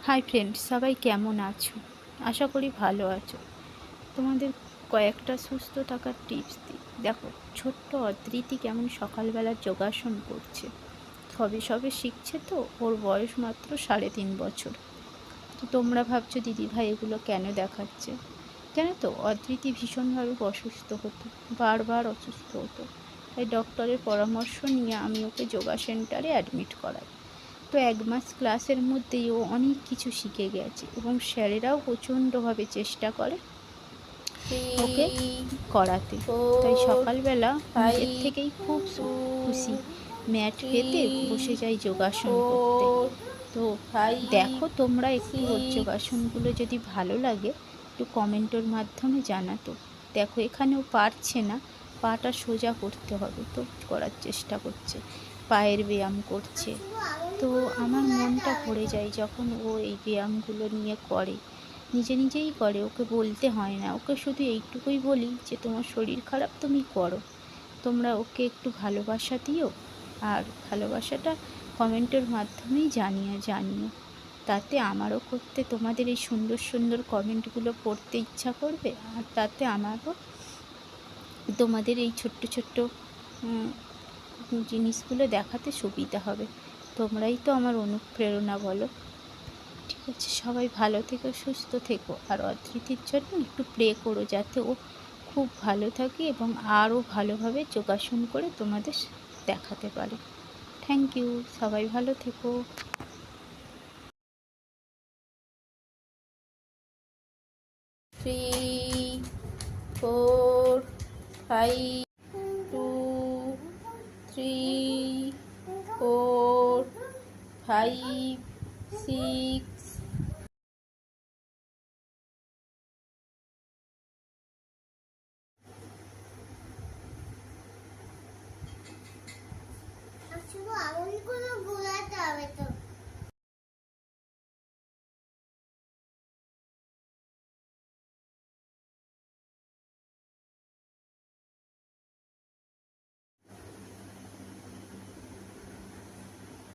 Hi friends, সবাই কেমন আছো? আশা করি ভালো আছো। তোমাদের কয়েকটা সুস্থ থাকার টিপস দিই। দেখো, ছোট্ট অদ্রিতি কেমন সকালবেলা যোগাসন করছে। সবে সবে শিখছে তো, ওর বয়স মাত্র 3.5 বছর। তো তোমরা ভাবছো দিদিভাই এগুলো কেন দেখাচ্ছে? জানো তো, অদ্রিতি ভীষণভাবে অসুস্থ হতো, বারবার অসুস্থ হতো। তাই ডক্টরের পরামর্শ নিয়ে আমি ওকে যোগা সেন্টারে অ্যাডমিট করাই। তো 1 মাস ক্লাসের মধ্যেই ও অনেক কিছু শিখে গেছে এবং স্যারেরাও প্রচণ্ডভাবে চেষ্টা করে ওকে করাতে। তাই সকালবেলা নিজের থেকেই খুব খুশি ম্যাট পেতে বসে যাই যোগাসন করতে। তো দেখো, তোমরা একটু ওর যোগাসনগুলো যদি ভালো লাগে একটু কমেন্টের মাধ্যমে জানাতো। দেখো, এখানেও পারছে না, পাটা সোজা করতে হবে, তো করার চেষ্টা করছে, পায়ের ব্যায়াম করছে। তো আমার মনটা ভরে যায় যখন ও এই ব্যায়ামগুলো নিয়ে করে, নিজে নিজেই করে, ওকে বলতে হয় না। ওকে শুধু এইটুকুই বলি যে তোমার শরীর খারাপ, তুমি করো। তোমরা ওকে একটু ভালোবাসা দিও, আর ভালোবাসাটা কমেন্টের মাধ্যমেই জানিও। তাতে আমারও করতে, তোমাদের এই সুন্দর সুন্দর কমেন্টগুলো পড়তে ইচ্ছা করবে, আর তাতে আমারও তোমাদের এই ছোট্ট ছোট্ট জিনিসগুলো দেখাতে সুবিধা হবে। তোমরাই তো আমার অনুপ্রেরণা, বলো। ঠিক আছে, সবাই ভালো থেকো, সুস্থ থেকো, আর অদ্রিতির জন্য একটু প্রে করো যাতে ও খুব ভালো থাকে এবং আরও ভালোভাবে যোগাসন করে তোমাদের দেখাতে পারে। থ্যাংক ইউ, সবাই ভালো থেকো। 3 4 5 2 3 4 5 6